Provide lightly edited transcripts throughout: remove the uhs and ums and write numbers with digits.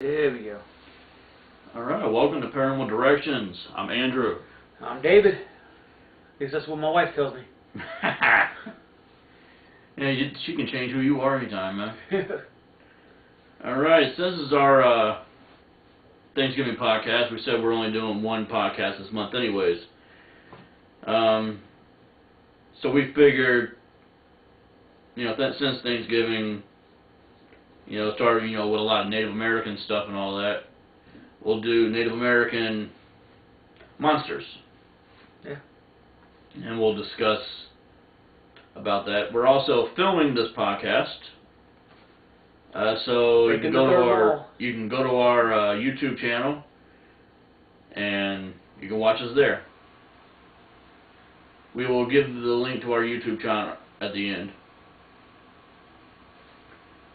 There we go. Alright, welcome to Paranormal Directions. I'm Andrew. I'm David. At least that's what my wife tells me. Yeah, she can change who you are anytime, man. Alright, so this is our Thanksgiving podcast. We said we're only doing one podcast this month anyways. So we figured, since Thanksgiving, started, with a lot of Native American stuff and all that, we'll do Native American monsters. Yeah. And we'll discuss about that. We're also filming this podcast, so you can go to our YouTube channel, and you can watch us there. We will give the link to our YouTube channel at the end.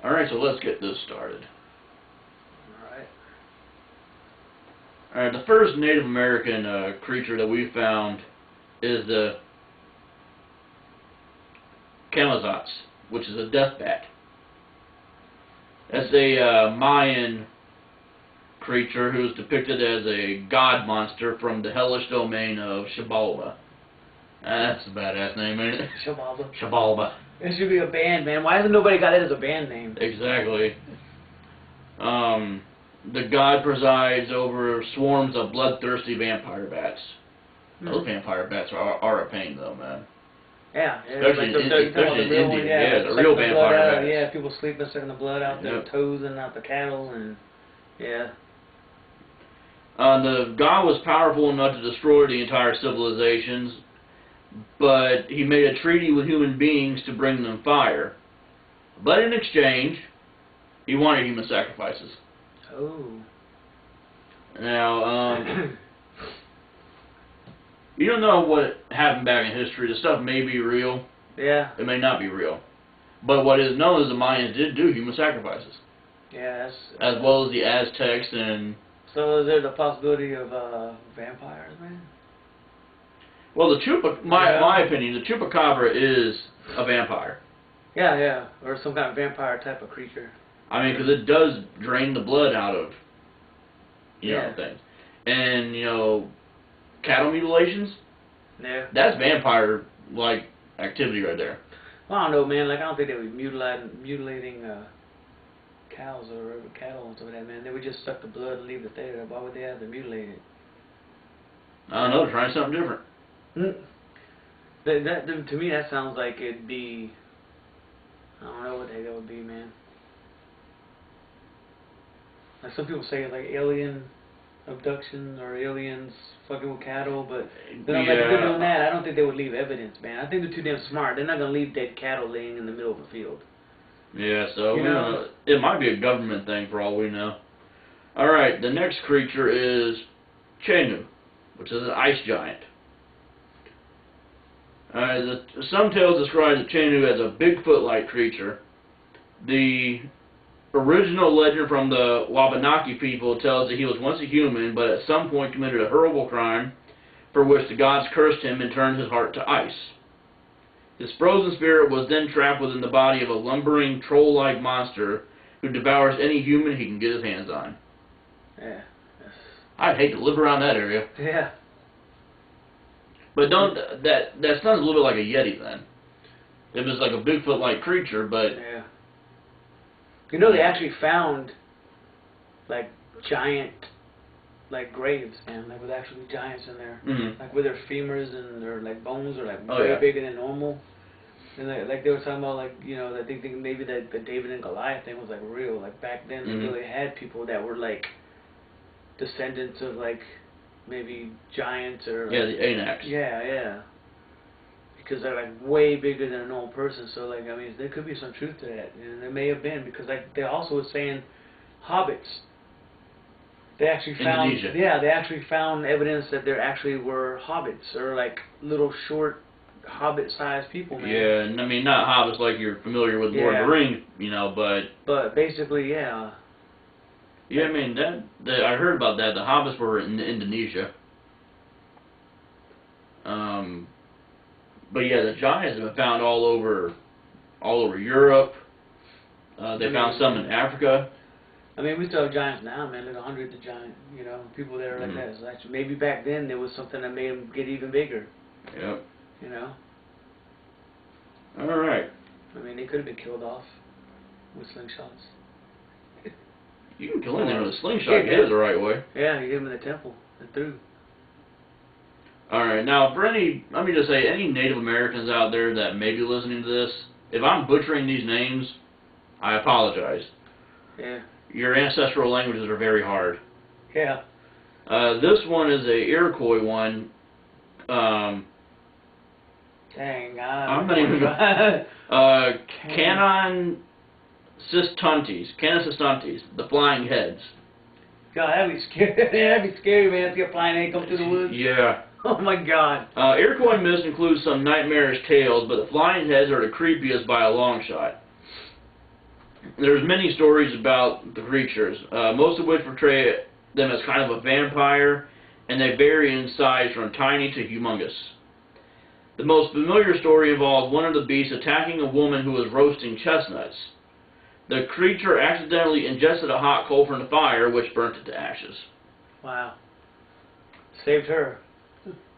Alright, so let's get this started. Alright, the first Native American creature that we found is the Camazotz, which is a death bat. That's a Mayan creature who is depicted as a god monster from the hellish domain of Xibalba. That's a badass name, ain't it? Xibalba. Xibalba. It should be a band, man. Why hasn't nobody got it as a band name? Exactly. The god presides over swarms of bloodthirsty vampire bats. Those vampire bats are a pain, though, man. Yeah, especially like in India. The real vampire bats. Yeah, people sleeping, sucking the blood out their toes and out the cattle, and yeah. The god was powerful enough to destroy the entire civilizations, but he made a treaty with human beings to bring them fire. But in exchange, he wanted human sacrifices. Oh. Now, you don't know what happened back in history. The stuff may be real. Yeah. It may not be real. But what is known is the Mayans did do human sacrifices. Yeah, as well as the Aztecs and... So is there the possibility of vampires, man? Well, my opinion, the chupacabra is a vampire. Yeah, yeah. Or some kind of vampire type of creature. I mean, because it does drain the blood out of, things. And, cattle mutilations? Yeah. That's vampire-like activity right there. Well, I don't know, man. Like, I don't think they would be mutilating cows or cattle and stuff like that, man. They would just suck the blood and leave it there. Why would they have to mutilate it? I don't know. Trying something different. To me, that sounds like it'd be... I don't know what the heck that would be, man. Like, some people say, like, alien abduction or aliens fucking with cattle, but they're not like doing that. I don't think they would leave evidence, man. I think they're too damn smart. They're not going to leave dead cattle laying in the middle of a field. Yeah, so it might be a government thing for all we know. Alright, the next creature is Chenu, which is an ice giant. Some tales describe the Chenu as a Bigfoot-like creature. The original legend from the Wabanaki people tells that he was once a human, but at some point committed a horrible crime for which the gods cursed him and turned his heart to ice. His frozen spirit was then trapped within the body of a lumbering, troll-like monster who devours any human he can get his hands on. Yeah. I'd hate to live around that area. Yeah. But that sounds a little bit like a Yeti then. It was like a Bigfoot-like creature, but... Yeah. They actually found, like, giant, like, graves, man, like, with actually giants in there. Like, with their femurs and their, like, bones are, like, way bigger than normal. And, like, they were talking about, like, I think maybe that the David and Goliath thing was, like, real. Like, back then, they really had people that were, like, descendants of, like, maybe giants or... Yeah, the Anax. Yeah, yeah. Because they're, like, way bigger than a normal person. So, like, I mean, there could be some truth to that. And there may have been. Because, like, they also were saying hobbits. They actually found... Indonesia. Yeah, they actually found evidence that there actually were hobbits. Or, like, little short hobbit-sized people, man. Yeah, and I mean, not hobbits like you're familiar with Lord of the Rings, but... But, basically, yeah. Yeah, I mean, I heard about that. The hobbits were in Indonesia. But yeah, the giants have been found all over Europe. They found some in Africa. I mean, we still have giants now, man. Like hundreds of giant, you know, people that are like that. So actually, maybe back then there was something that made them get even bigger. Yep. You know. All right. I mean, they could have been killed off with slingshots. You can kill anything with a slingshot. Get it the right way. Yeah, you hit him in the temple and through. All right. Now, for any, let me just say, any Native Americans out there that may be listening to this, if I'm butchering these names, I apologize. Yeah. Your ancestral languages are very hard. Yeah. This one is a Iroquois one. Dang, I'm not even. Canoncistuntes, the flying heads. God, that'd be scary. That'd be scary, man. To get flying and come through the woods. Yeah. Oh my God. Iroquois myths include some nightmarish tales, but the flying heads are the creepiest by a long shot. There's many stories about the creatures, most of which portray them as kind of a vampire, and they vary in size from tiny to humongous. The most familiar story involved one of the beasts attacking a woman who was roasting chestnuts. The creature accidentally ingested a hot coal from the fire, which burnt it to ashes. Wow. Saved her.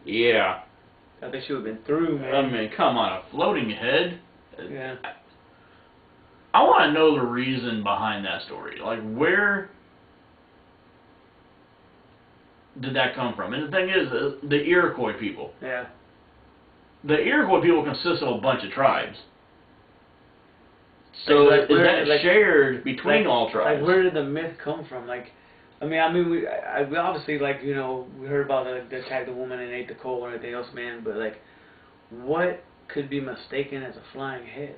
Yeah. I think she would have been through, man. I mean, come on, a floating head? Yeah. I want to know the reason behind that story. Like, where did that come from? And the thing is, the Iroquois people. Yeah. The Iroquois people consist of a bunch of tribes. So like, is that shared between all tribes? Like, where did the myth come from? Like, we obviously, like, you know, we heard about the attacked the woman and ate the coal or anything else, man. But like, what could be mistaken as a flying head?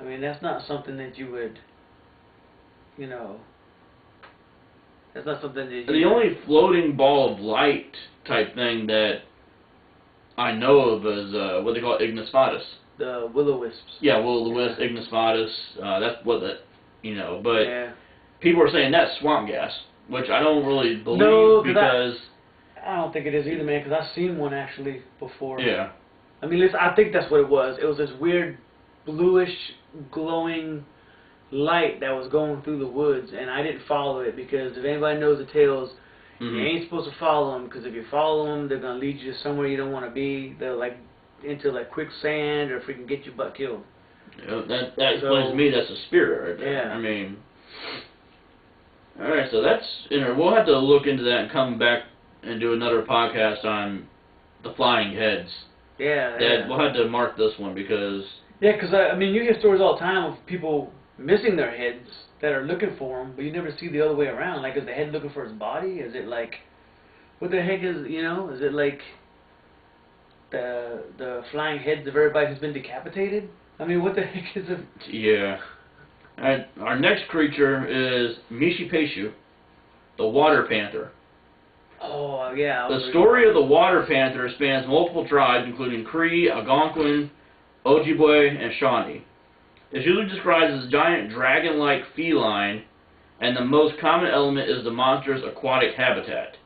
I mean, that's not something that you would, you know. That's not something that you. The only floating ball of light type thing that I know of is what they call Ignis Fatuus. The will-o-wisps. Yeah, will-o-wisp, Ignis Fatuus. That's what that, you know. But yeah. People are saying that's swamp gas, which I don't really believe because I don't think it is either, man. Because I've seen one actually before. Yeah. I mean, listen, I think that's what it was. It was this weird bluish, glowing light that was going through the woods, and I didn't follow it because if anybody knows the tales, you ain't supposed to follow them because if you follow them, they're gonna lead you to somewhere you don't want to be. They're like into like quicksand or freaking get your butt killed. Yeah, that explains to me that's a spirit right there. Yeah. I mean, all right, so that's we'll have to look into that and come back and do another podcast on the flying heads. Yeah. We'll have to mark this one because. Yeah, because I mean, you hear stories all the time of people missing their heads that are looking for them, but you never see the other way around. Like, is the head looking for his body? Is it like, what the heck is, you know? Is it like the flying heads of everybody who's been decapitated? I mean, what the heck is it? Yeah. Alright, our next creature is Mishipeshu, the water panther. Oh, yeah. The story of the water panther spans multiple tribes, including Cree, Algonquin, Ojibwe, and Shawnee. It's usually described as a giant dragon-like feline, and the most common element is the monster's aquatic habitat.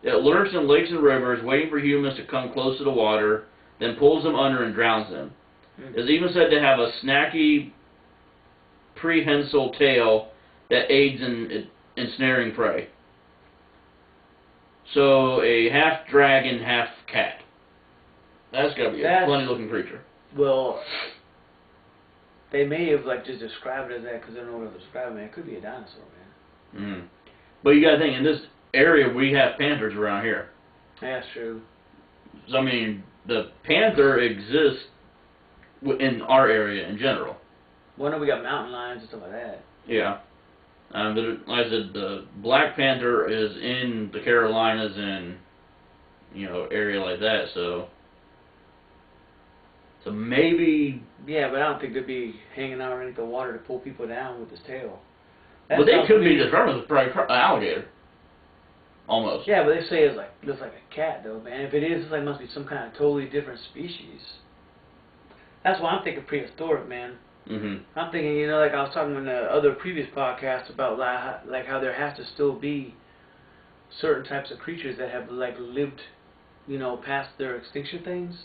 It lurks in lakes and rivers, waiting for humans to come close to the water, then pulls them under and drowns them. It's even said to have a snaky, prehensile tail that aids in ensnaring prey. So, a half dragon, half cat. That's got to be a funny-looking creature. Well, they may have like just described it as that because they don't know what to describe it. It could be a dinosaur, man. But you got to think, in this area we have panthers around here. That's true. So, I mean, the panther exists in our area in general. Well, I know we got mountain lions and stuff like that. Yeah. Like I said, the black panther is in the Carolinas and, you know, area like that, so maybe. Yeah, but I don't think they'd be hanging out underneath the water to pull people down with his tail. But they could be determined as probably an alligator. Almost. Yeah, but they say it's like looks like a cat though, man. If it is, it's like must be some kind of totally different species. That's why I'm thinking prehistoric, man. I'm thinking, you know, like I was talking in the other previous podcasts about like how there has to still be certain types of creatures that have like lived, you know, past their extinction things.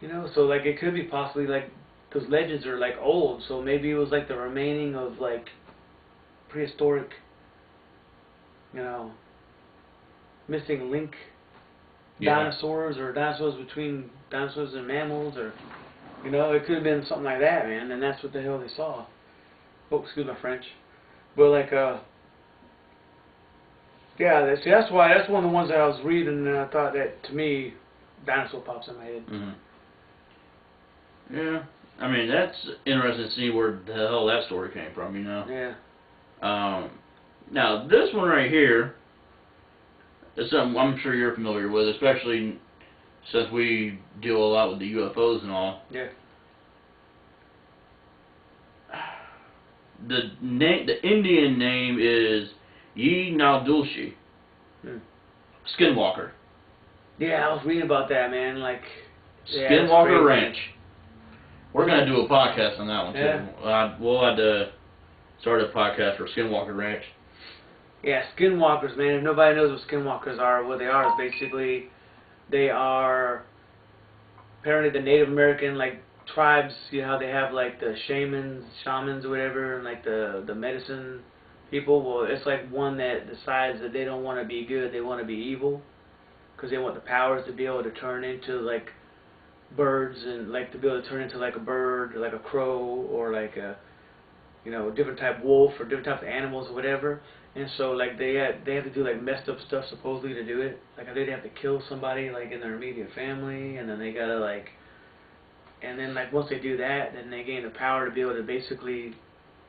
You know, so like it could be possibly like those legends are like old, so maybe it was like the remaining of like prehistoric, you know, missing link dinosaurs, or dinosaurs between dinosaurs and mammals, or, you know, it could have been something like that, man, and that's what the hell they saw. Oh, excuse my French. But, like, yeah, that's why, that's one of the ones that I was reading, and I thought that, to me, dinosaur pops in my head. Yeah, I mean, that's interesting to see where the hell that story came from, you know? Yeah. Now, this one right here is something I'm sure you're familiar with, especially since we deal a lot with the UFOs and all. Yeah. The Indian name is Yi Naldulshi, Skinwalker. Yeah, I was reading about that, man, like... Yeah, Skinwalker Ranch. We're going to do a podcast on that one, too. Yeah. We'll have to start a podcast for Skinwalker Ranch. Yeah, skinwalkers, man. If nobody knows what skinwalkers are, what they are is basically, they are apparently the Native American, like, tribes, you know how they have, like, the shamans or whatever, and, like, the medicine people. Well, it's like one that decides that they don't want to be good, they want to be evil, because they want the powers to be able to turn into, like, birds, and, like, to be able to turn into, like, a bird, or like a crow, or like a, you know, different type wolf, or different types of animals or whatever. And so, like, they have to do, like, messed up stuff supposedly to do it. Like, they have to kill somebody, like, in their immediate family, and then they gotta, like, and then, like, once they do that, then they gain the power to be able to basically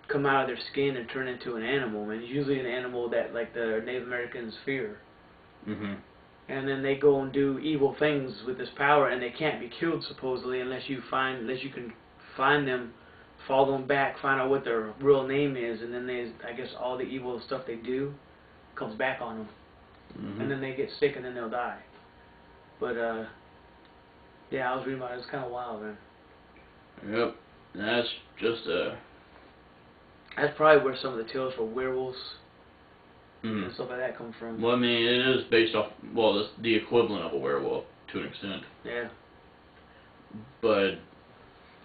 come out of their skin and turn into an animal, and usually an animal that, like, the Native Americans fear. And then they go and do evil things with this power, and they can't be killed supposedly unless you can find them, follow them back, find out what their real name is, and then I guess all the evil stuff they do comes back on them, and then they get sick, and then they'll die. But yeah, I was reading about it. It's kind of wild, man. Yep, that's just That's probably where some of the tales for werewolves and stuff like that come from. Well, I mean, it is based off, well, it's the equivalent of a werewolf to an extent. Yeah. But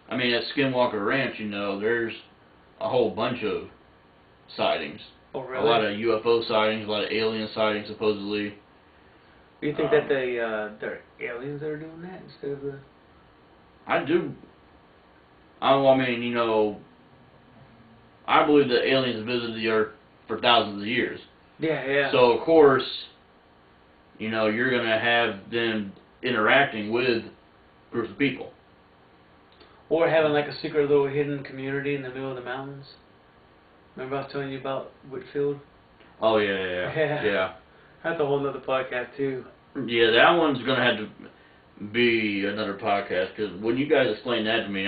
I mean, at Skinwalker Ranch, you know, there's a whole bunch of sightings. Oh, really? A lot of UFO sightings, a lot of alien sightings, supposedly. Do you think that they're aliens that are doing that instead of the... I do. I mean, you know, I believe that aliens have visited the Earth for thousands of years. Yeah, yeah. So, of course, you know, you're going to have them interacting with groups of people. Or having like a secret little hidden community in the middle of the mountains. Remember I was telling you about Whitfield? Oh, yeah. That's a whole other podcast, too. Yeah, that one's going to have to be another podcast, because when you guys explain that to me,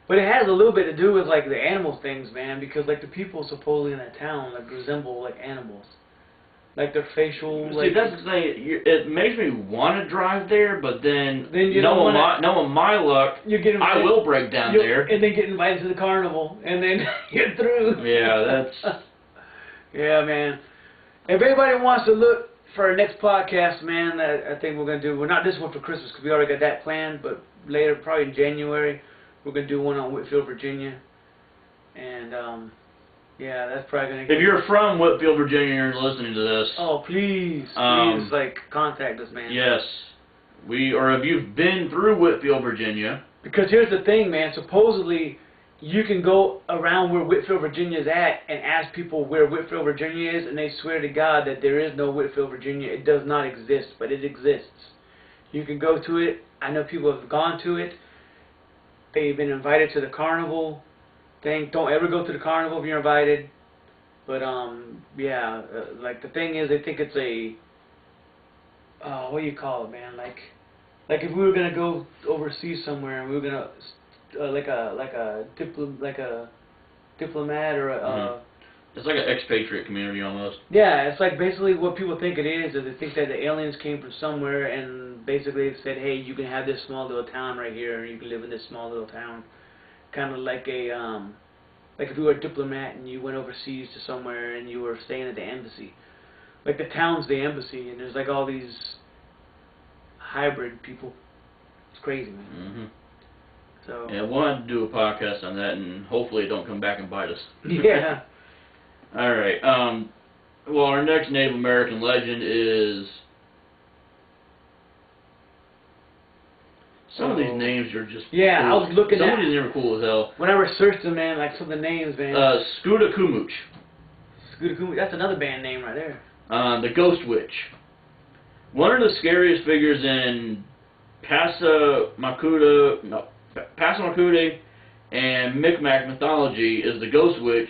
But it has a little bit to do with, like, the animal things, man, because, like, the people supposedly in that town, like, resemble, like, animals. Like, their facial, See, like... that's the thing. It makes me want to drive there, but then you knowing my luck, I will break down there. And then get invited to the carnival, and then get through. Yeah, that's... Yeah, man. If anybody wants to look for our next podcast, man, I think we're going to do... Well, not this one for Christmas, because we already got that planned, but later, probably in January, we're going to do one on Whitfield, Virginia. And, yeah, that's probably going to... If you're from Whitfield, Virginia, and you're listening to this... Oh, please, like, contact us, man. Yes. Or if you've been through Whitfield, Virginia... Because here's the thing, man. Supposedly, you can go around where Whitfield, Virginia is at and ask people where Whitfield, Virginia is, and they swear to God that there is no Whitfield, Virginia. It does not exist, but it exists. You can go to it. I know people have gone to it. They've been invited to the carnival thing. Don't ever go to the carnival if you're invited. But, yeah, like, the thing is, they think it's a, what do you call it, man? Like if we were going to go overseas somewhere and we were going to, like a diplomat or a... It's like an expatriate community almost. Yeah, it's like basically what people think it is they think that the aliens came from somewhere and basically said, hey, you can have this small little town right here, and you can live in this small little town. Kind of like a, like if you were a diplomat and you went overseas to somewhere and you were staying at the embassy. Like the town's the embassy, and there's like all these hybrid people. It's crazy, man. So. Yeah, we'll have to do a podcast on that, and hopefully it don't come back and bite us. Yeah. Alright, well, our next Native American legend is... Some of these names are just cool. I was looking Some of these names are cool as hell. When I researched them, man, like some of the names, man. Scootakumooch. Scootakumooch, that's another band name right there. The Ghost Witch. One of the scariest figures in Passamaquoddy and Mi'kmaq mythology is the Ghost Witch,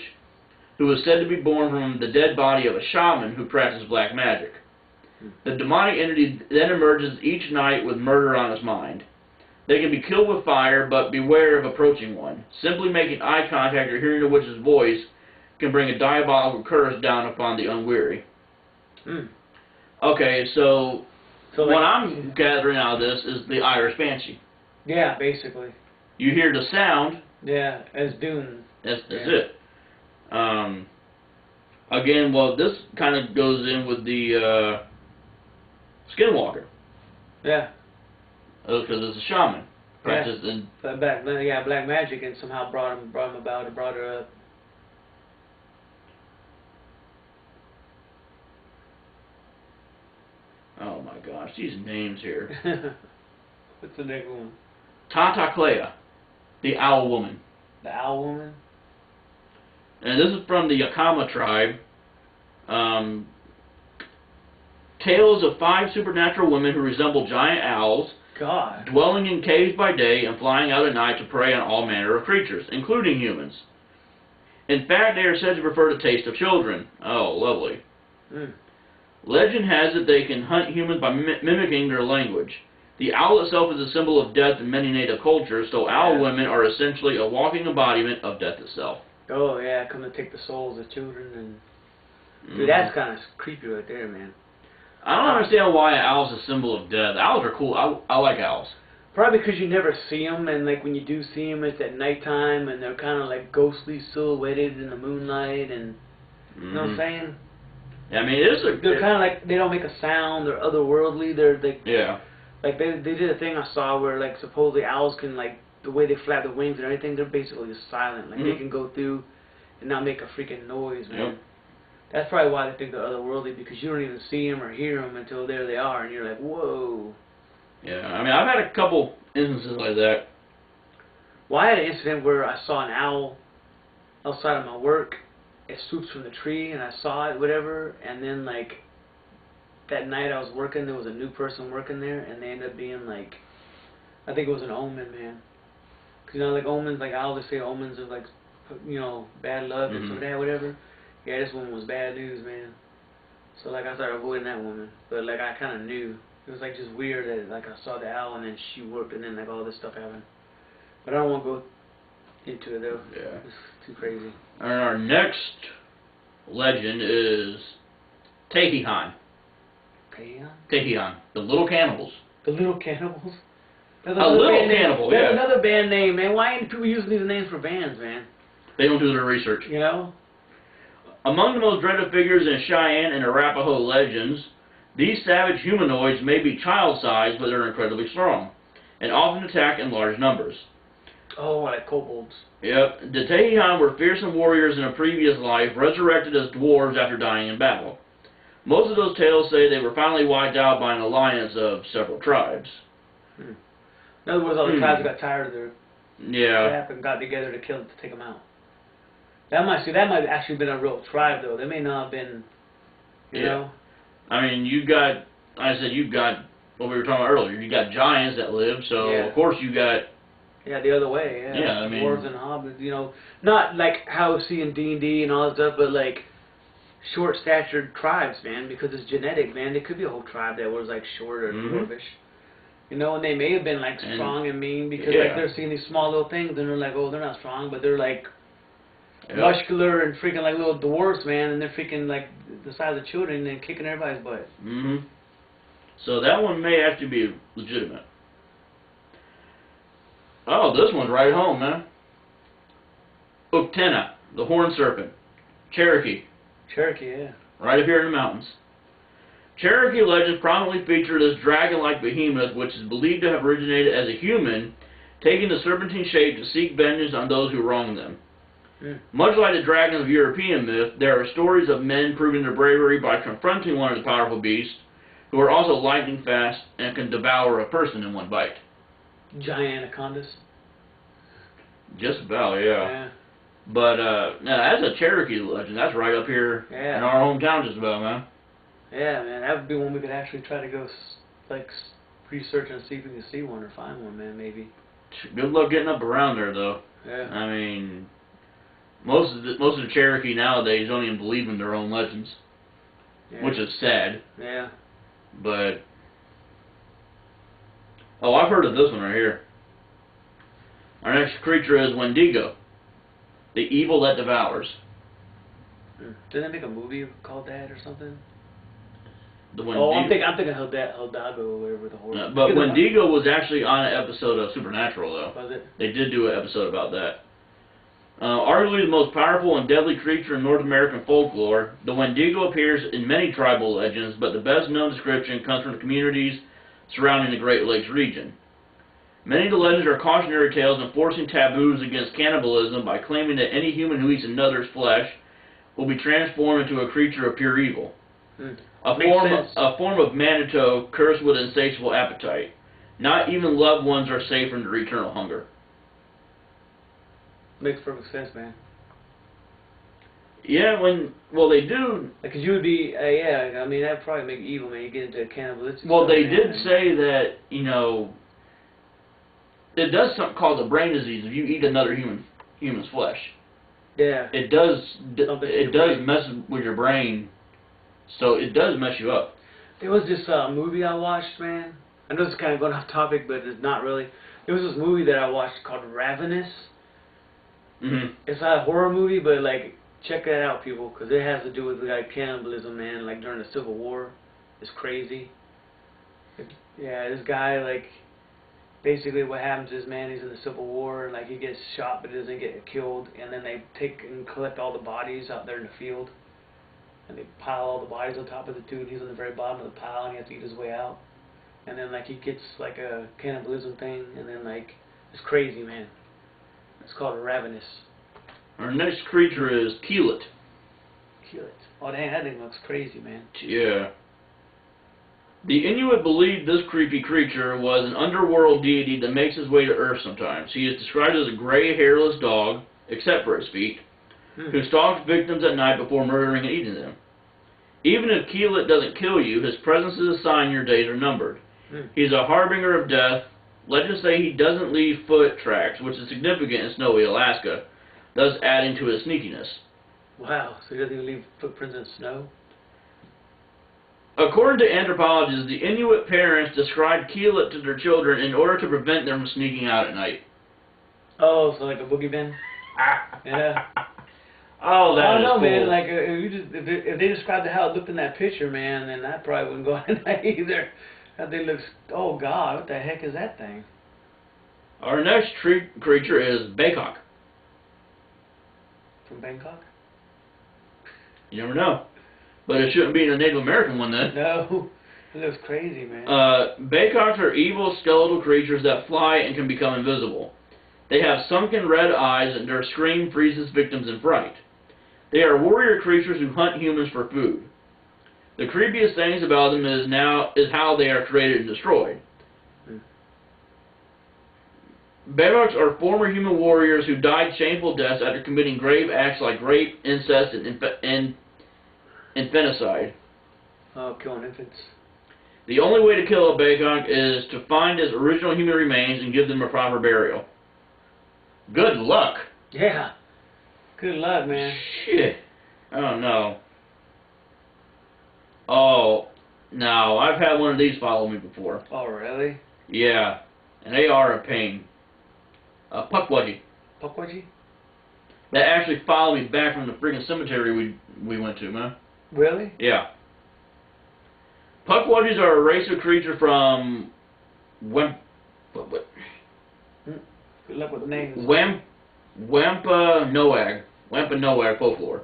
who is said to be born from the dead body of a shaman who practices black magic. The demonic entity then emerges each night with murder on its mind. They can be killed with fire, but beware of approaching one. Simply making eye contact or hearing the witch's voice can bring a diabolical curse down upon the unwary. Okay, so what I'm gathering out of this is the Irish Banshee. Yeah, basically. You hear the sound. Yeah, as doom. That's it. Again, well, this kind of goes in with the Skinwalker. Yeah. Because it's a shaman. Practiced in... black magic, and somehow brought him about, or brought her up. Oh my gosh, these names here. What's the next one? Tata Clea, the Owl Woman. The Owl Woman? And this is from the Yakama tribe. Tales of 5 supernatural women who resemble giant owls, dwelling in caves by day and flying out at night to prey on all manner of creatures, including humans. In fact, they are said to prefer the taste of children. Oh, lovely. Legend has it they can hunt humans by mimicking their language. The owl itself is a symbol of death in many native cultures, so owl women are essentially a walking embodiment of death itself. Oh, yeah, come to take the souls of children. And dude, that's kind of creepy right there, man. I don't understand why an owl's a symbol of death. Owls are cool. I like owls. Probably because you never see them, and like when you do see them, it's at nighttime, and they're kind of like ghostly silhouetted in the moonlight, and you know what I'm saying? Yeah, I mean, it is they're kind of like, they don't make a sound. They're otherworldly. They're like, like they did a thing I saw where like supposedly owls can, like, the way they flap the wings and everything, they're basically just silent. Like they can go through and not make a freaking noise, man. That's probably why they think they're otherworldly, because you don't even see them or hear them until there they are, and you're like, whoa. Yeah, I mean, I've had a couple instances like that. Well, I had an incident where I saw an owl outside of my work. It swoops from the tree, and I saw it, whatever, and then, like, that night I was working, there was a new person working there, and they ended up being, like, I think it was an omen, man. Because, you know, like, omens, like, I always say omens of, like, you know, bad luck and stuff like that, whatever. Yeah, this woman was bad news, man. So, like, I started avoiding that woman. But, like, I kind of knew. It was, like, just weird that, like, I saw the owl, and then she worked, and then, like, all this stuff happened. But I don't want to go into it, though. Yeah. It's too crazy. And our next legend is Tehihan. Tehihan, the Little Cannibals. The Little Cannibals? A Little Cannibal, That's another band name, man. Why ain't people using these names for bands, man? They don't do their research. You know? Among the most dreaded figures in Cheyenne and Arapaho legends, these savage humanoids may be child-sized, but they're incredibly strong, and often attack in large numbers. Oh, like kobolds. Yep. The Tehihan were fearsome warriors in a previous life, resurrected as dwarves after dying in battle. Most of those tales say they were finally wiped out by an alliance of several tribes. In other words, all the tribes got tired of their crap and got together to take them out. That might actually been a real tribe, though. They may not have been, you know. I mean, you've got what we were talking about earlier. You got giants that live, so of course you got. Yeah, the other way. Yeah, I mean, dwarves and hobbits. You know, not like how we see in D&D and all that stuff, but like short-statured tribes, man, because it's genetic, man. There could be a whole tribe that was like short or dwarfish. You know, and they may have been like strong and mean because like they're seeing these small little things and they're like, oh, they're not strong, but they're like muscular and freaking like little dwarfs, man, and they're freaking like the size of children and kicking everybody's butt. So that one may actually be legitimate. Oh, this one's right at home, man. Uktena, the horned serpent. Cherokee. Cherokee, yeah. Right up here in the mountains. Cherokee legends prominently feature this dragon-like behemoth, which is believed to have originated as a human, taking the serpentine shape to seek vengeance on those who wronged them. Much like the dragons of European myth, there are stories of men proving their bravery by confronting one of the powerful beasts, who are also lightning fast and can devour a person in one bite. Giant anacondas? Just about, yeah. But, that's a Cherokee legend. That's right up here in our hometown just about, man. Yeah, man. That would be one we could actually try to go, research and see if we can see one or find one, man, maybe. Good luck getting up around there, though. Yeah. I mean, most of the Cherokee nowadays don't even believe in their own legends, which is sad. Yeah. But, oh, I've heard of this one right here. Our next creature is Wendigo, the evil that devours. Didn't they make a movie called that or something? The Wendigo. Oh, I'm thinking Hidalgo or whatever the horror. But Wendigo was actually on an episode of Supernatural, though. Was it? They did do an episode about that. Arguably the most powerful and deadly creature in North American folklore, the Wendigo appears in many tribal legends, but the best known description comes from the communities surrounding the Great Lakes region. Many of the legends are cautionary tales enforcing taboos against cannibalism by claiming that any human who eats another's flesh will be transformed into a creature of pure evil. A form of Manitou cursed with insatiable appetite. Not even loved ones are safe from their eternal hunger. Makes perfect sense, man. Yeah, they do. Because you would be, I mean, that'd probably make it evil, man. You get into cannibalistic. Well, stuff, they man, did say that, it does something called a brain disease if you eat another human's flesh. Yeah. It does mess with your brain, so it does mess you up. There was this movie I watched, man. I know this is kind of going off topic, but it's not really. There was this movie that I watched called Ravenous. It's not a horror movie, but check that out, people, because it has to do with cannibalism, man. During the Civil War, it's crazy. This guy basically what happens is, man, he's in the Civil War, he gets shot but he doesn't get killed, and then they take and collect all the bodies out there in the field, and they pile all the bodies on top of the dude. He's on the very bottom of the pile, and he has to eat his way out, and then he gets a cannibalism thing, and then it's crazy, man. It's called Ravenous. Our next creature is Keelet. Keelet. Oh, dang, that thing looks crazy, man. Yeah. The Inuit believed this creepy creature was an underworld deity that makes his way to Earth sometimes. He is described as a gray, hairless dog, except for his feet, who stalks victims at night before murdering and eating them. Even if Keelet doesn't kill you, his presence is a sign your days are numbered. He's a harbinger of death. Legends say he doesn't leave foot tracks, which is significant in snowy Alaska, thus adding to his sneakiness. Wow, so he doesn't even leave footprints in snow? According to anthropologists, the Inuit parents described Keelet to their children in order to prevent them from sneaking out at night. Oh, so like a boogie bin? Yeah. Oh, that is cool. Man. If they described how it looked in that picture, man, then I probably wouldn't go out at night either. That thing looks, oh God, what the heck is that thing? Our next creature is Baycock. From Bangkok? You never know. But it shouldn't be a Native American one then. No. It looks crazy, man. Baycocks are evil skeletal creatures that fly and can become invisible. They have sunken red eyes and their scream freezes victims in fright. They are warrior creatures who hunt humans for food. The creepiest things about them is how they are created and destroyed. Baycocks are former human warriors who died shameful deaths after committing grave acts like rape, incest, and infanticide. Oh, killing infants. The only way to kill a Baycock is to find his original human remains and give them a proper burial. Good luck. Yeah. Good luck, man. Shit. Oh, no. Oh, no. I've had one of these follow me before. Oh, really? Yeah. And they are a pain. A puckwudgie. Puckwudgie? That actually followed me back from the freaking cemetery we went to, man. Really? Yeah. Puckwudgies are a race of creature from Good luck with the names. Wampanoag folklore.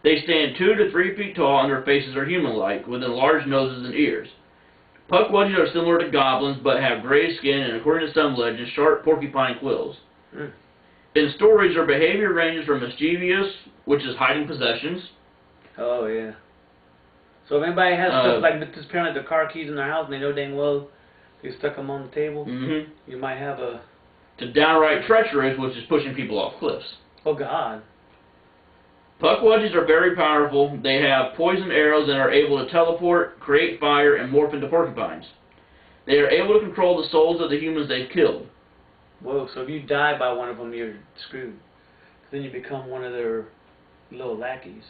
They stand 2 to 3 feet tall and their faces are human-like, with enlarged noses and ears. Puckwudgies are similar to goblins, but have gray skin and, according to some legends, sharp porcupine quills. It In stories, their behavior ranges from mischievous, which is hiding possessions. Oh, yeah. So if anybody has stuff like this, apparently their car keys in their house and they know dang well they stuck them on the table, you might have a... To downright treacherous, which is pushing people off cliffs. Oh, God. Puckwudgies are very powerful. They have poison arrows and are able to teleport, create fire, and morph into porcupines. They are able to control the souls of the humans they've killed. Whoa, so if you die by one of them, you're screwed. Then you become one of their little lackeys.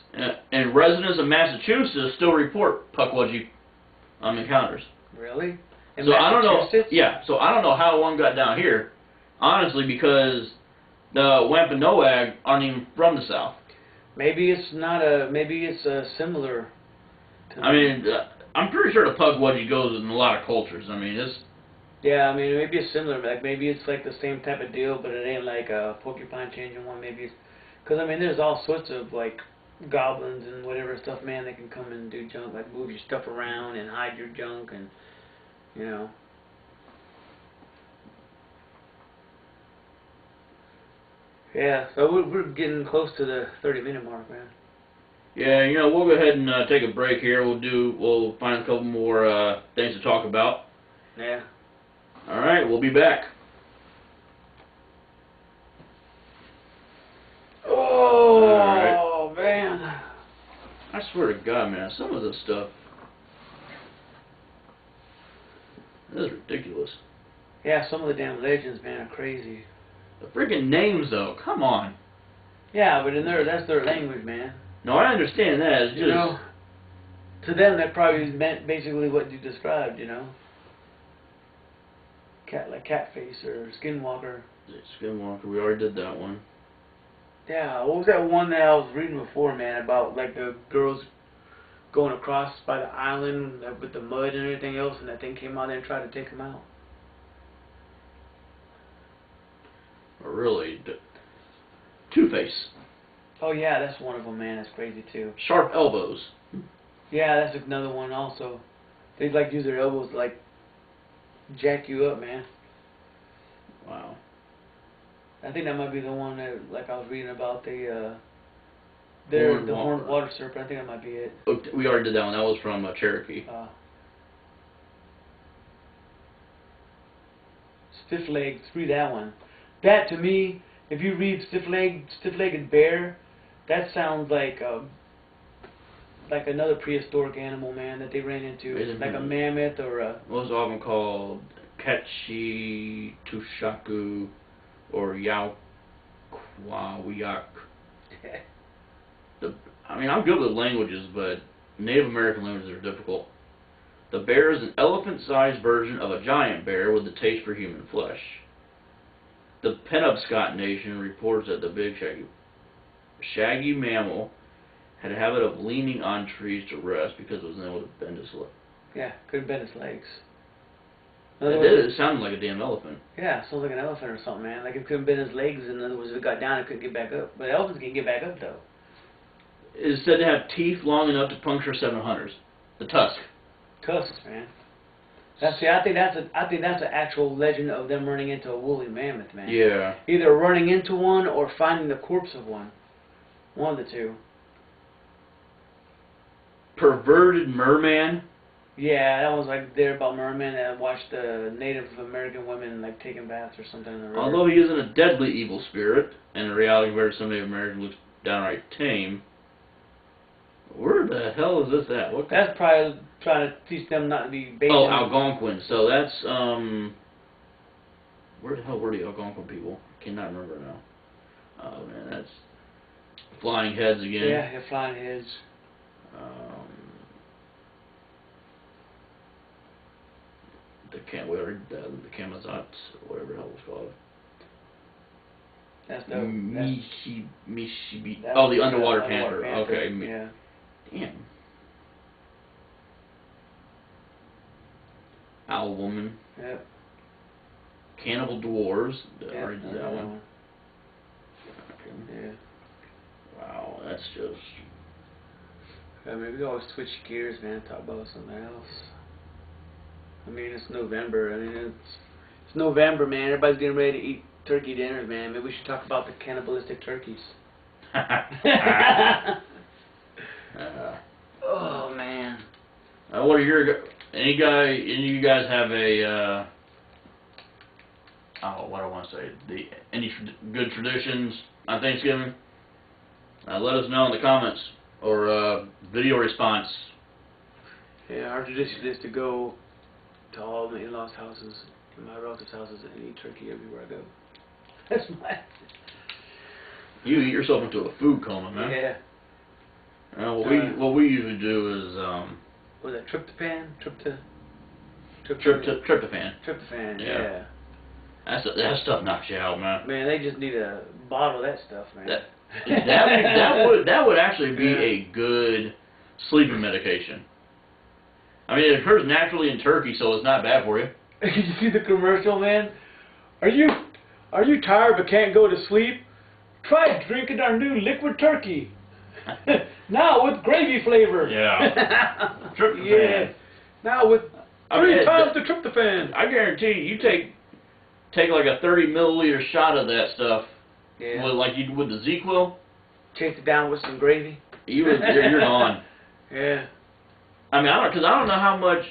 And residents of Massachusetts still report Puckwudgie encounters. Really? In so I don't know. Massachusetts? Yeah. So I don't know how one got down here, honestly, because the Wampanoag aren't even from the South. Maybe it's not a. Maybe it's similar. I mean, I'm pretty sure the Puckwudgie goes in a lot of cultures. I mean, it's. Yeah, I mean, maybe it's similar. Like maybe it's like the same type of deal, but it ain't like a porcupine changing one. Maybe it's because I mean, there's all sorts of like goblins and whatever stuff, man. They can come and do junk, like move your stuff around and hide your junk, and you know. Yeah, so we're getting close to the 30-minute mark, man. Yeah, you know, we'll go ahead and take a break here. We'll find a couple more things to talk about. Yeah. All right, we'll be back. Oh, man. I swear to God, man, some of this stuff, this is ridiculous. Yeah, some of the damn legends, man, are crazy. The freaking names, though, come on. Yeah, but that's their language, man. No, I understand that. It's just... You know, to them, that probably meant basically what you described, you know. Like Catface or Skinwalker. Skinwalker, we already did that one. Yeah, what was that one that I was reading before, man, about like the girls going across by the island with the mud and everything else, and that thing came out there and tried to take them out? Really? Two-Face. Oh yeah, that's one of them, man. That's crazy too. Sharp elbows. Yeah, that's another one also. They like use their elbows to like jack you up, man. Wow. I think that might be the one that, like, I was reading about the horned water serpent. I think that might be it. Oh, we already did that one. That was from Cherokee. Stiff-legged. Read that one. That, to me, if you read stiff-legged bear, that sounds like another prehistoric animal, man, that they ran into. Like a mammoth or a... What was often called Ketchi Tushaku or Yaukwawiyak. I mean, I'm good with languages, but Native American languages are difficult. The bear is an elephant-sized version of a giant bear with a taste for human flesh. The Penobscot Nation reports that the big shaggy mammal had a habit of leaning on trees to rest because it was unable to bend its legs. Yeah, couldn't bend its legs. It did. It sounded like a damn elephant. Yeah, sounds like an elephant or something, man. Like it couldn't bend its legs, in other words, if it got down, it couldn't get back up. But elephants can get back up, though. It is said to have teeth long enough to puncture 700s. The tusk. Tusks, man. I think that's an actual legend of them running into a woolly mammoth, man. Yeah. Either running into one or finding the corpse of one. One of the two. Perverted merman. Yeah, that was like there about mermen that watched the Native American women like taking baths or something in the river. Although he isn't a deadly evil spirit, and in reality compared to some Native Americans looks downright tame. Where the hell is this at? What? That's probably trying to teach them not to be bathing. Oh, Algonquin. So that's where the hell were the Algonquin people? I cannot remember now. Oh man, that's Flying Heads again. Yeah, Flying Heads. The Camazotz, or whatever the hell it's called. That's the Mishibi. Oh, the Underwater Panther. Okay. Yeah. Damn. Owl Woman. Yep. Cannibal Dwarves. Yep, Already did that one. Okay. Yeah. Wow, that's just... I mean, we always switch gears, man, talk about something else. I mean, it's November. I mean, it's November, man. Everybody's getting ready to eat turkey dinners, man. Maybe we should talk about the cannibalistic turkeys. Oh man. What are your any of you guys have a what do I want to say? Any good traditions on Thanksgiving? Let us know in the comments or video response. Yeah, our tradition is to go to all my in-laws' houses and my relatives' houses and eat turkey everywhere I go. That's my. You eat yourself into a food coma, man. Yeah. What we usually do is was that tryptophan? tryptophan. Tryptophan. Yeah. That stuff knocks you out, man. Man, they just need a bottle of that stuff, man. That would actually be a good sleeping medication. I mean, it occurs naturally in turkey, so it's not bad for you. Did you see the commercial, man? Are you tired but can't go to sleep? Try drinking our new liquid turkey. Now with gravy flavor. Yeah. Tryptophan. Yeah. Now with 3 times the tryptophan. I guarantee you take like a 30 milliliter shot of that stuff. Yeah. Like you with the ZQL. Chase it down with some gravy. You're gone. Yeah. I mean, I don't know how much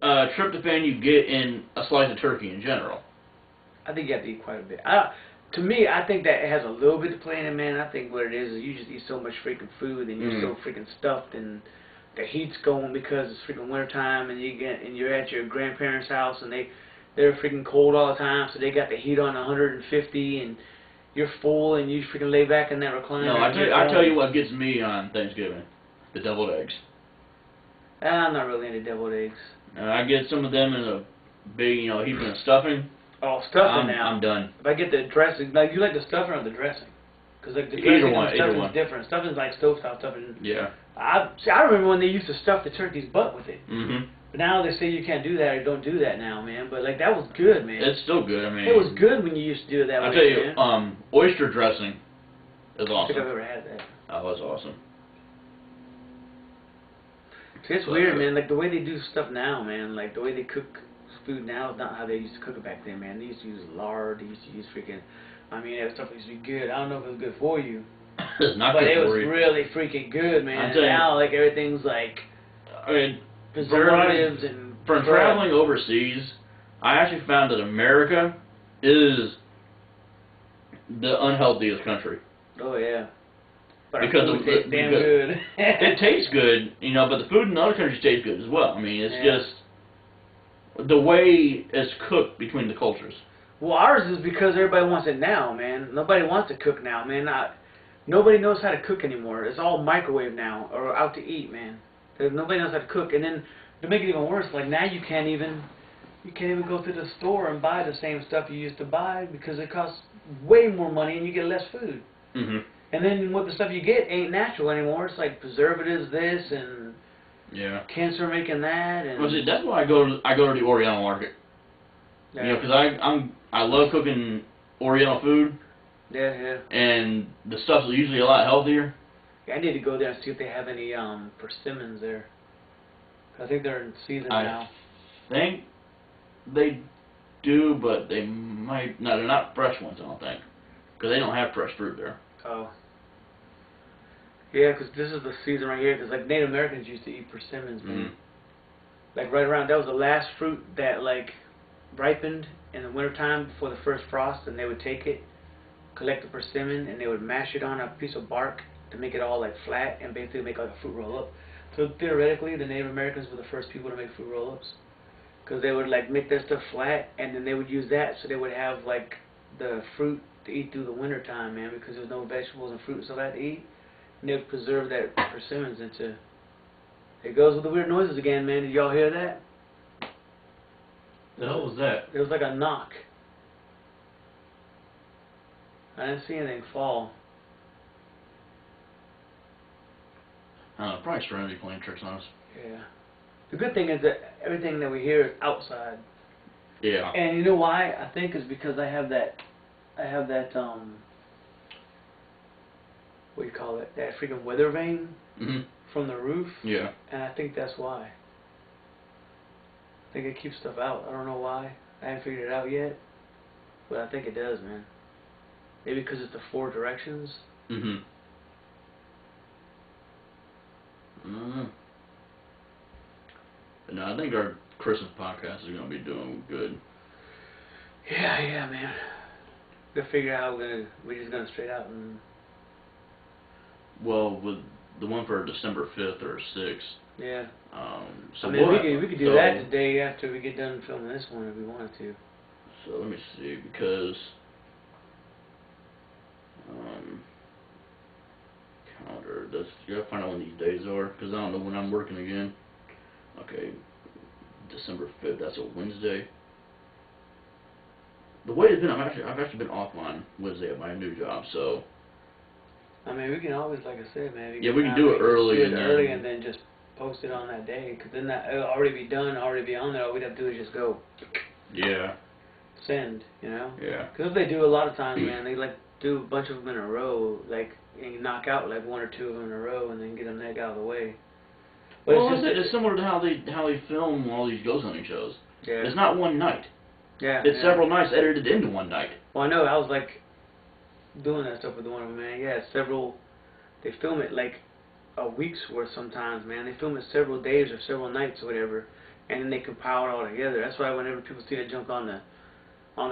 tryptophan you get in a slice of turkey in general. I think you have to eat quite a bit. To me, I think that it has a little bit to play in it, man. I think what it is you just eat so much freaking food and you're so freaking stuffed and the heat's going because it's freaking wintertime and you're at your grandparents' house and they're freaking cold all the time, so they got the heat on 150 and you're full and you freaking lay back in that recliner. No, I tell you what gets me on Thanksgiving: the deviled eggs. I'm not really into deviled eggs. I get some of them in a big, heap of stuffing. Oh, stuffing now. I'm done. If I get the dressing, like you like the stuffing or the dressing? Because like the dressing and stuffing is different. Stuffing is like stovetop stuffing. Yeah. I remember when they used to stuff the turkey's butt with it. Mm-hmm. But now they say you can't do that or don't do that now, man. But like that was good, man. It's still good. I mean, it was good when you used to do it that way. I tell you, oyster dressing is awesome. I don't think I've ever had that. Oh, that's awesome. It's weird, man. Like the way they do stuff now, man. Like the way they cook food now is not how they used to cook it back then, man. They used to use lard. They used to use freaking. I mean, that stuff used to be good. I don't know if it was good for you. It's not but good it for was you. really freaking good, man. And now, like everything's like. I mean, preservatives and. From traveling overseas, I actually found that America is the unhealthiest country. Oh yeah. But because it tastes damn good. It tastes good, but the food in other countries tastes good as well. I mean, it's just the way it's cooked between the cultures. Well, ours is because everybody wants it now, man. Nobody wants to cook now, man. Nobody knows how to cook anymore. It's all microwave now or out to eat, man. Nobody knows how to cook, and then to make it even worse, like now you can't even go to the store and buy the same stuff you used to buy because it costs way more money and you get less food. Mm-hmm. And then what the stuff you get ain't natural anymore. It's like preservatives, this and cancer making that. And well, see, that's why I go to the Oriental market. Yeah. Because I love cooking Oriental food. Yeah, yeah. And the stuff's usually a lot healthier. Yeah, I need to go there and see if they have any persimmons there. I think they're in season now. I think they do, but they might. No, they're not fresh ones, I don't think. Because they don't have fresh fruit there. Oh. Yeah, because this is the season right here. Because like Native Americans used to eat persimmons, man. Like right around, that was the last fruit that like ripened in the wintertime before the first frost, and they would take it, collect the persimmon, and they would mash it on a piece of bark to make it all like flat and basically make like a fruit roll-up. So theoretically, the Native Americans were the first people to make fruit roll-ups. Because they would like make that stuff flat, and then they would use that so they would have like the fruit to eat through the winter time, man, because there's no vegetables and fruit and stuff like that to eat. And they would preserve that persimmons into. It goes with the weird noises again, man. Did y'all hear that? The hell was that? It was like a knock. I didn't see anything fall. Probably Serenity playing tricks on us. Yeah. The good thing is that everything that we hear is outside. Yeah. And you know why? I think is because I have that what do you call it? That freaking weather vane from the roof. Yeah. And I think that's why. I think it keeps stuff out. I don't know why. I haven't figured it out yet. but I think it does, man. Maybe because it's the 4 directions. Mm-hmm. But no, I think our Christmas podcast is going to be doing good. Yeah, man. We'll figure out we're just gonna straight out and. Well, with the one for December 5th or 6th. Yeah. So I mean, we could do that the day after we get done filming this one if we wanted to. So let me see, because calendar. You gotta find out when these days are, because I don't know when I'm working again. Okay, December 5th. That's a Wednesday. The way it's been, I've actually been offline Wednesday at my new job, so. I mean, we can always, like I said, man. Yeah, we can do it early and then just post it on that day, because then it'll already be done, already be on there. All we'd have to do is just go. Yeah. Send, you know. Yeah. Because they do a lot of times, man. They like do a bunch of them in a row, like and knock out like 1 or 2 of them in a row, and then get them out of the way. But Well, it's similar to how they film all these ghost hunting shows. Yeah. It's not one night. Yeah. It's several nights edited into one night. Well, I know. I was like doing that stuff with one of them, man. Yeah, several. They film it like a week's worth sometimes, man. They film it several days or several nights or whatever, and then they compile it all together. That's why whenever people see that junk on the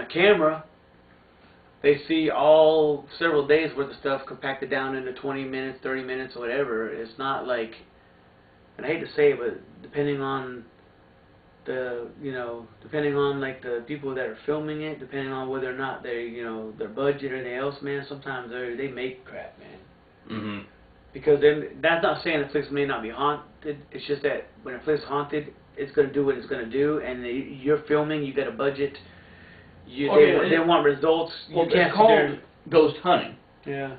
camera, they see all several days worth of stuff compacted down into 20 minutes, 30 minutes, or whatever. It's not like, and I hate to say it, but depending on depending on like the people that are filming it, depending on whether or not they, their budget or anything else, man, sometimes they make crap, man. Mhm. Because then, that's not saying the place may not be haunted. It's just that when a place is haunted, it's going to do what it's going to do, and you're filming, you got a budget. They want results. Well, you can't it's called ghost hunting. Yeah.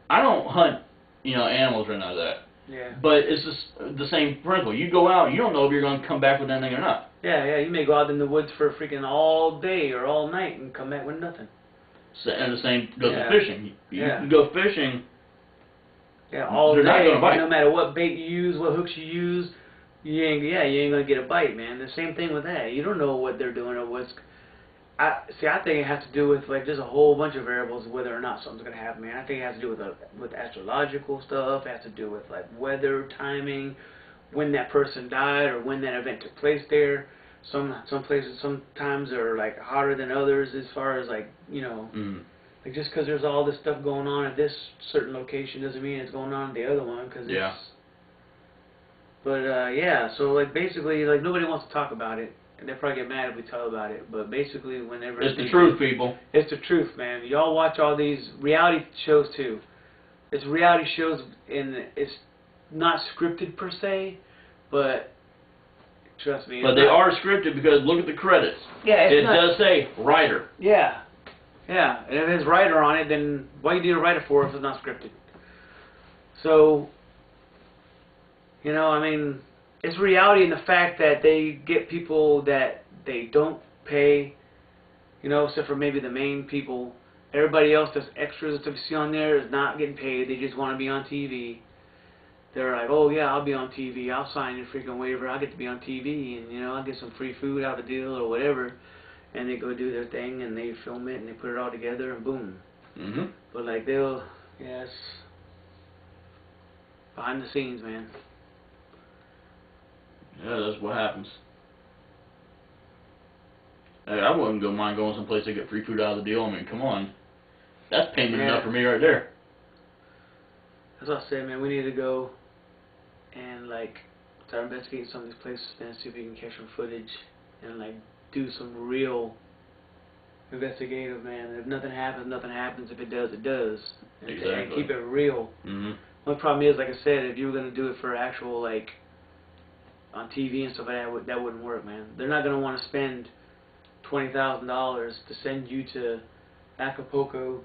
I don't hunt, animals or none of that. Yeah. But it's just the same principle. You go out, you don't know if you're going to come back with anything or not. Yeah. You may go out in the woods for freaking all day or all night and come back with nothing. So, and the same goes with fishing. You can go fishing. Yeah, all they're day. Not gonna bite. No matter what bait you use, what hooks you use, you ain't gonna get a bite, man. The same thing with that. You don't know what they're doing or what's. I think it has to do with like there's a whole bunch of variables whether or not something's gonna happen, man. I think it has to do with astrological stuff. It has to do with like weather, timing, when that person died or when that event took place there. Some places sometimes are like hotter than others as far as like like just because there's all this stuff going on at this certain location doesn't mean it's going on at the other one because it's. But so like basically like nobody wants to talk about it. And they'll probably get mad if we tell about it, but basically whenever... It's the truth, people. It's the truth, man. Y'all watch all these reality shows, too. It's reality shows, and it's not scripted per se, but trust me... But they are scripted because look at the credits. Yeah, it does say writer. Yeah. Yeah, and if there's writer on it, then why you need a writer for if it's not scripted? So, I mean... It's reality in the fact that they get people that they don't pay, except for maybe the main people. Everybody else that's extras that you see on there is not getting paid. They just want to be on TV. They're like, oh yeah, I'll be on TV. I'll sign your freaking waiver. I'll get to be on TV, and I'll get some free food out of the deal or whatever. And they go do their thing and they film it and they put it all together and boom. Mhm. But like it's behind the scenes, man. Yeah, that's what happens. Hey, I wouldn't mind going someplace to get free food out of the deal. I mean, come on. That's payment enough for me right there. That's what I said, man. We need to go and, like, start investigating some of these places, man, see if we can catch some footage and, like, do some real investigative, man. If nothing happens, nothing happens. If it does, it does. Exactly. And keep it real. Mm-hmm. One problem is, like I said, if you were going to do it for actual, like, on TV and stuff like that, that wouldn't work, man. They're not going to want to spend $20,000 to send you to Acapulco.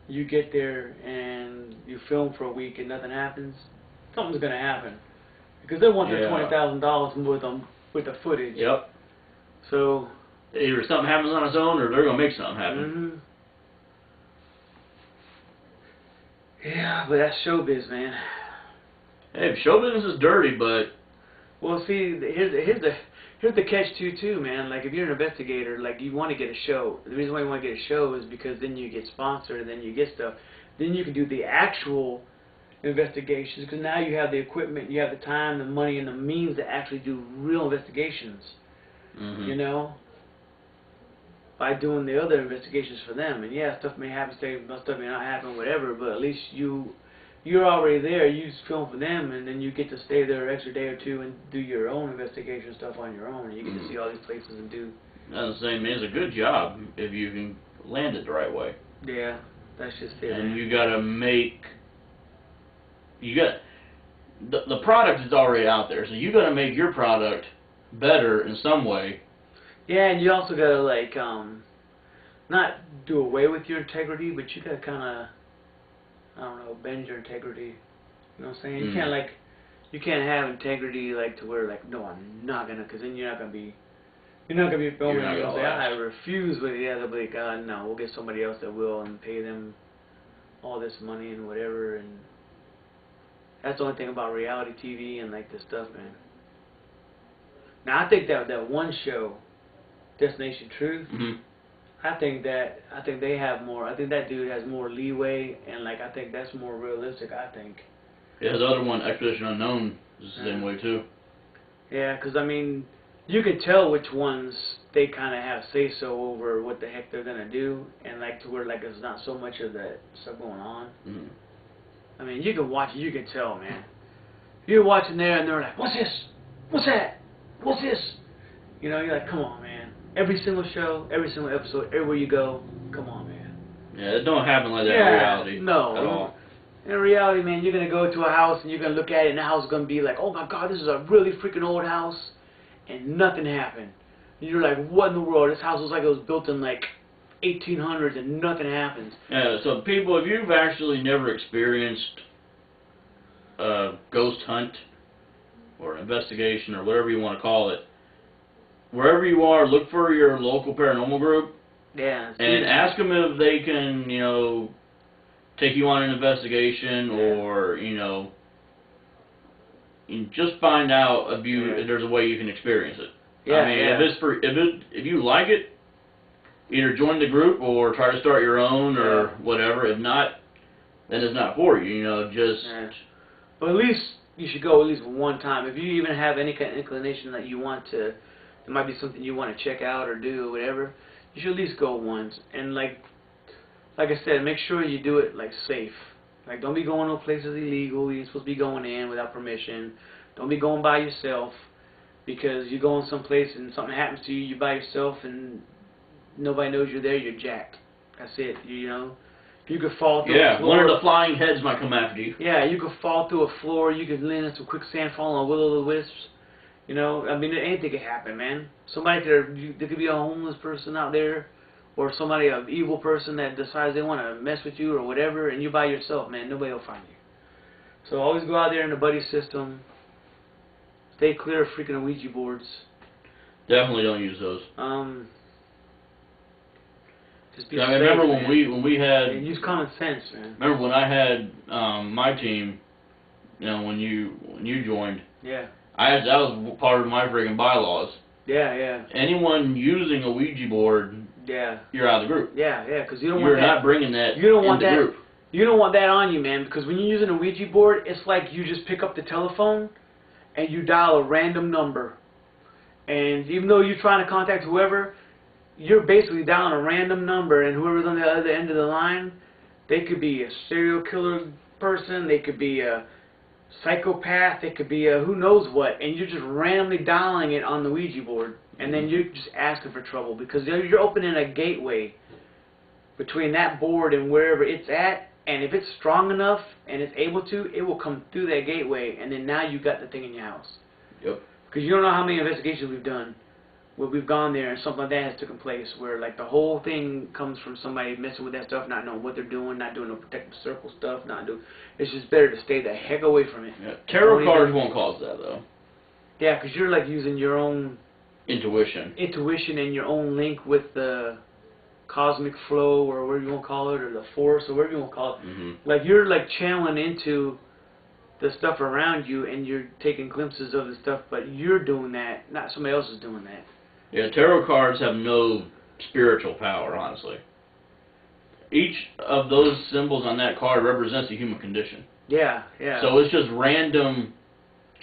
You get there and you film for a week and nothing happens. Something's going to happen because they want their $20,000 with the footage. Yep. So either something happens on its own, or they're going to make something happen. Yeah, but that's showbiz, man. Hey, show business is dirty, but. Well, see, here's here's the catch too, man. Like, if you're an investigator, like, you want to get a show. The reason why you want to get a show is because then you get sponsored, and then you get stuff. Then you can do the actual investigations, because now you have the equipment, you have the time, the money, and the means to actually do real investigations. You know, by doing the other investigations for them. And yeah, stuff may happen, stuff may not happen, whatever. But at least you're already there. You film for them, and then you get to stay there an extra day or two and do your own investigation stuff on your own. And you get to see all these places and do. That's the same. It's a good job if you can land it the right way. Yeah, that's just it. And you got to make. The product is already out there, so you got to make your product better in some way. Yeah, and you also gotta like not do away with your integrity, but you gotta kind of, I don't know, bend your integrity. You know what I'm saying? You can't like, you can't have integrity like to where like, no, I'm not gonna, because then you're not gonna be filming. You're gonna say, I refuse. But yeah, they'll be like, no, we'll get somebody else that will and pay them all this money and whatever. And that's the only thing about reality TV and like this stuff, man. Now I think that one show, Destination Truth, I think they have more. I think that dude has more leeway, and like I think that's more realistic. I think. Yeah, the other one, Expedition Unknown, is the same way too. Yeah, because I mean, you can tell which ones they kind of have say so over what the heck they're gonna do, and like to where like there's not so much of that stuff going on. I mean, you can watch it, you can tell, man. You're watching there, and they're like, "What's this? What's that? What's this?" You know, you're like, "Come on, man." Every single show, every single episode, everywhere you go, come on, man. Yeah, it don't happen like that in reality. No. At all. In reality, man, you're going to go to a house and you're going to look at it and the house is going to be like, oh my God, this is a really freaking old house, and nothing happened. And you're like, what in the world? This house looks like it was built in like 1800s and nothing happened. Yeah, so people, if you've actually never experienced a ghost hunt or an investigation or whatever you want to call it, wherever you are, look for your local paranormal group. Yeah. And ask them if they can, you know, take you on an investigation or, you know, just find out if there's a way you can experience it. Yeah, I mean, if you like it, either join the group or try to start your own or whatever. If not, then it's not for you. You know, just. Yeah. But at least you should go at least one time. If you even have any kind of inclination that you want to. It might be something you want to check out or do or whatever. You should at least go once. And like I said, make sure you do it like safe. Like don't be going to places illegal. You're supposed to be going in without permission. Don't be going by yourself, because you go in some place and something happens to you. You're by yourself and nobody knows you're there. You're jacked. That's it. You know. You could fall through a floor. One of the flying heads might come after you. Yeah, you could fall through a floor. You could land in some quicksand, fall on will-o'-the-wisps. You know, I mean, anything could happen, man. There could be a homeless person out there, or somebody, an evil person that decides they want to mess with you or whatever, and you're by yourself, man. Nobody will find you. So always go out there in the buddy system. Stay clear of freaking Ouija boards. Definitely don't use those. Just be I safe, remember man. when we had. And use common sense, man. Remember when I had my team? You know, when you joined. Yeah. That was part of my friggin' bylaws. Yeah. Anyone using a Ouija board, you're out of the group. Yeah, because you don't want that. You're not bringing that you don't want in the that, group. You don't want that on you, man, because when you're using a Ouija board, it's like you just pick up the telephone and you dial a random number. And even though you're trying to contact whoever, you're basically dialing a random number, and whoever's on the other end of the line, they could be a serial killer person, they could be a psychopath, it could be a who knows what, and you're just randomly dialing it on the Ouija board, and then you're just asking for trouble, because you're opening a gateway between that board and wherever it's at, and if it's strong enough and it's able to, it will come through that gateway, and then now you got the thing in your house. Yep. Because you don't know how many investigations we've done where we've gone there and something like that has taken place, where like the whole thing comes from somebody messing with that stuff, not knowing what they're doing, not doing no protective circle stuff, it's just better to stay the heck away from it. Yeah. Tarot cards won't cause that though. Yeah, because you're like using your own intuition and your own link with the cosmic flow, or whatever you want to call it, or the force, or whatever you want to call it. Like you're like channeling into the stuff around you, and you're taking glimpses of the stuff, but you're doing that, not somebody else is doing that. Yeah, tarot cards have no spiritual power, honestly. Each of those symbols on that card represents a human condition. Yeah, yeah. So it's just random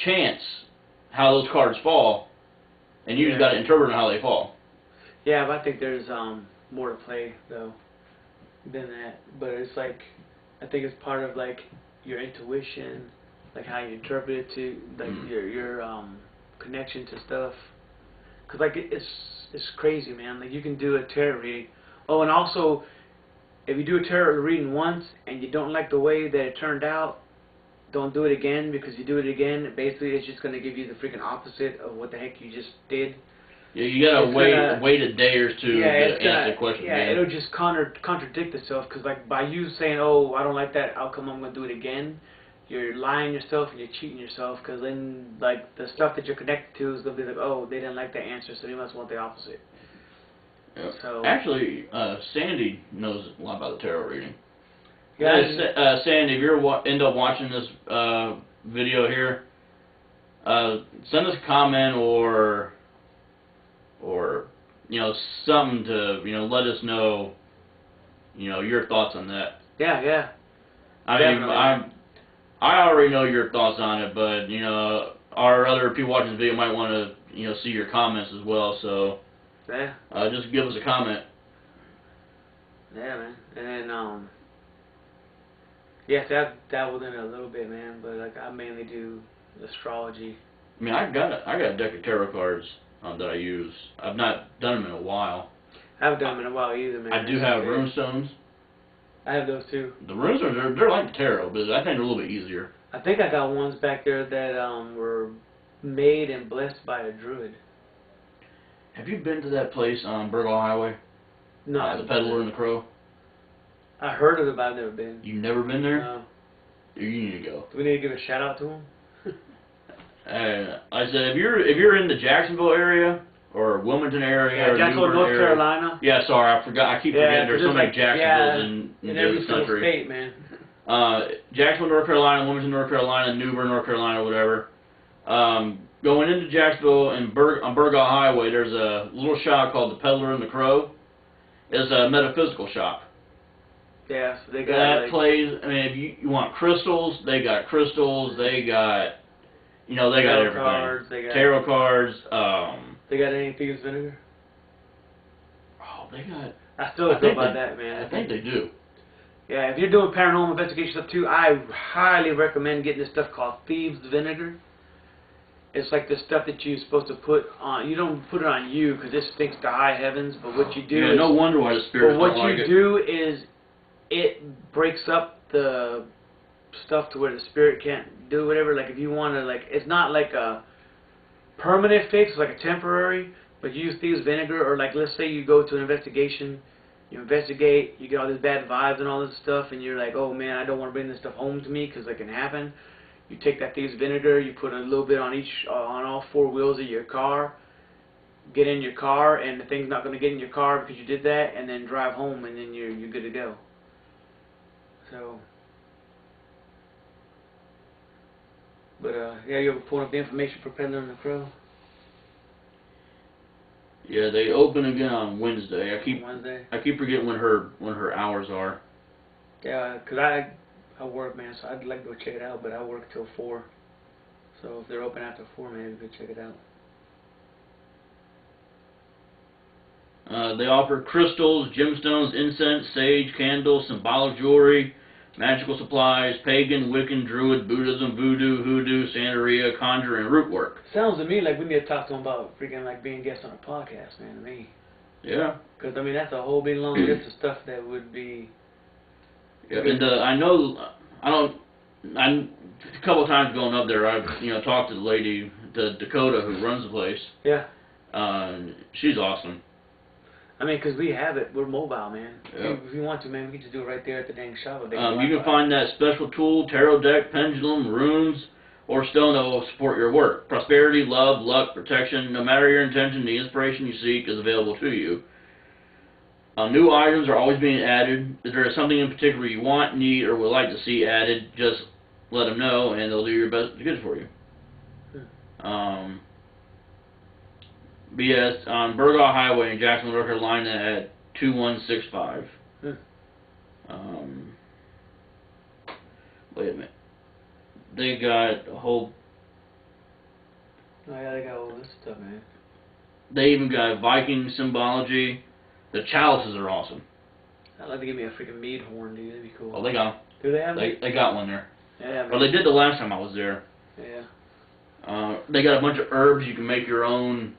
chance how those cards fall, and you just got to interpret on how they fall. Yeah, but I think there's more to play though than that. But it's like, I think it's part of like your intuition, like how you interpret it to, like your connection to stuff. Cause like it's crazy, man. Like you can do a tarot reading. Oh, and also, if you do a tarot reading once and you don't like the way that it turned out, don't do it again, because you do it again, basically it's just going to give you the freaking opposite of what the heck you just did. Yeah, you gotta wait a day or two to answer the question. Yeah, it'll just contradict itself, because like by you saying, oh, I don't like that outcome, I'm going to do it again, you're lying yourself and you're cheating yourself, because then like the stuff that you're connected to is going to be like, oh, they didn't like that answer, so they must want the opposite. Yep. So, actually, Sandy knows a lot about the tarot reading. yeah, Sandy, if you end up watching this video here, send us a comment or something to let us know your thoughts on that. Yeah, yeah. I mean, I already know your thoughts on it, but our other people watching the video might want to see your comments as well. So yeah, just give us a comment. Yeah, man. And then yes, I've dabbled in it a little bit, man, but like I mainly do astrology. I mean, I got a deck of tarot cards that I use. I've not done them in a while. I haven't done them in a while either, man. I do have runestones. I have those too. The runestones, they're like the tarot, but I think they're a little bit easier. I think I got ones back there that were made and blessed by a druid. Have you been to that place on Burgal Highway? No. The Peddler and the Crow? I heard of it, but I've never been. You've never been there? No. You need to go. Do we need to give a shout out to them? I said, if you're in the Jacksonville area or Wilmington area, or Jacksonville, North Carolina. Yeah, sorry, I forgot. I keep forgetting there's so many Jacksonvilles in every single state, man. Jacksonville, North Carolina, Wilmington, North Carolina, Newbern, North Carolina, whatever. Going into Jacksonville and on Burgal Highway, there's a little shop called the Peddler and the Crow. It's a metaphysical shop. Yeah, so they got plays. I mean, if you want crystals, they got crystals. They got they got everything. Cards, they got tarot cards. They got any thieves vinegar? Oh, they got. I still don't know about that, man. I think they do. Yeah, if you're doing paranormal investigation stuff too, I highly recommend getting this stuff called thieves vinegar. It's like the stuff that you're supposed to put on. You don't put it on you because it stinks to high heavens. But what you do is, no wonder why the spirits don't like it. But what you do is it breaks up the stuff to where the spirit can't do whatever. Like if you want to, like, it's not like a permanent fix, it's like a temporary. But you use thieves vinegar, or like let's say you go to an investigation, you investigate, you get all these bad vibes and all this stuff, and you're like, oh man, I don't want to bring this stuff home to me because it can happen. You take that thieves vinegar, you put a little bit on on all four wheels of your car, get in your car, and the thing's not going to get in your car because you did that, and then drive home, and then you're good to go. So, but yeah, you ever pull up the information for Peddler and the Crow? Yeah, they open again on Wednesday. Wednesday. I keep forgetting when her hours are. Yeah, 'cause I work, man, so I'd like to go check it out, but I work till 4. So if they're open after 4, maybe we could check it out. They offer crystals, gemstones, incense, sage, candles, symbolic jewelry, magical supplies, pagan, Wiccan, Druid, Buddhism, Voodoo, Hoodoo, Santeria, conjure, and root work. Sounds to me like we need to talk to them about freaking like being guests on a podcast, man, to me. Yeah. Because, I mean, that's a whole big long list of stuff that would be... Yeah, and a couple of times going up there, I've talked to the lady, Dakota, who runs the place. Yeah. She's awesome. I mean, because we have it. We're mobile, man. Yep. If you want to, man, we can just do it right there at the dang shop. You can find that special tool, tarot deck, pendulum, runes, or stone that will support your work. Prosperity, love, luck, protection, no matter your intention, the inspiration you seek is available to you. New items are always being added. If there is something in particular you want, need, or would like to see added, just let them know, and they'll do your best good for you. BS on Burgaw Highway in Jacksonville, North Carolina at 2165. Wait a minute. They got a whole. Oh yeah, they got all this stuff, man. They even got Viking symbology. The chalices are awesome. I'd like to give me a freaking mead horn, dude. That'd be cool. Oh, they got them. Do they have them? They got one there. Yeah, man. Well, they did the last time I was there. Yeah. They got a bunch of herbs. You can make your own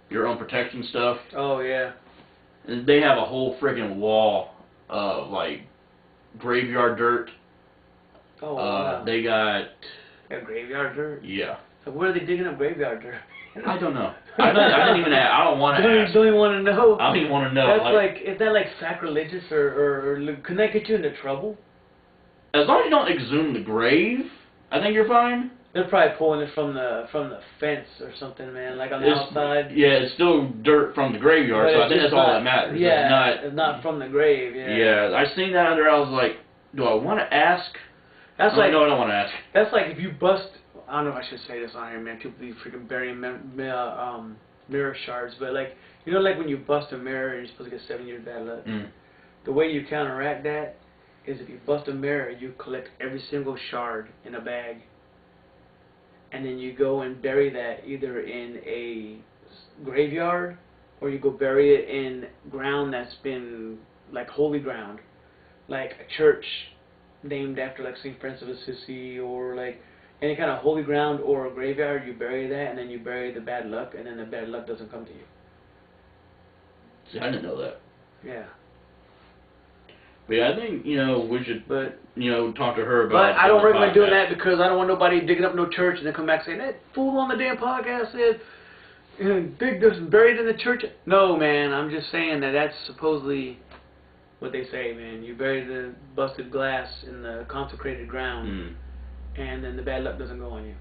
protection stuff. Oh yeah. And they have a whole friggin' wall of like graveyard dirt. Oh wow. They got graveyard dirt. Yeah. So where are they digging up graveyard dirt? I don't know. I didn't even ask. I don't want to ask. Don't even want to know. I don't even want to know. That's like, is that like sacrilegious or can that get you into trouble? As long as you don't exhume the grave, I think you're fine. They're probably pulling it from the fence or something, man. Like on the outside. Yeah, it's still dirt from the graveyard, But so I think that's all that matters. Yeah, it's not from the grave. Yeah. Yeah, I seen that under. I was like, do I want to ask? That's like no, I don't want to ask. That's like if you bust. I don't know if I should say this on here, man. People be freaking burying mirror shards, but like like when you bust a mirror, you're supposed to get 7 years bad luck. The way you counteract that is if you bust a mirror, you collect every single shard in a bag, and then you go and bury that either in a graveyard or you go bury it in ground that's been like holy ground, like a church named after like St. Francis of Assisi or like any kind of holy ground or a graveyard. You bury that, and then you bury the bad luck, and then the bad luck doesn't come to you. See, I didn't know that. Yeah. But yeah, I think, we should, talk to her about. But I don't recommend doing that because I don't want nobody digging up no church and then come back saying, that fool on the damn podcast said, dig this buried in the church. No, man, I'm just saying that's supposedly what they say, man. You bury the busted glass in the consecrated ground, and then the bad luck doesn't go on you.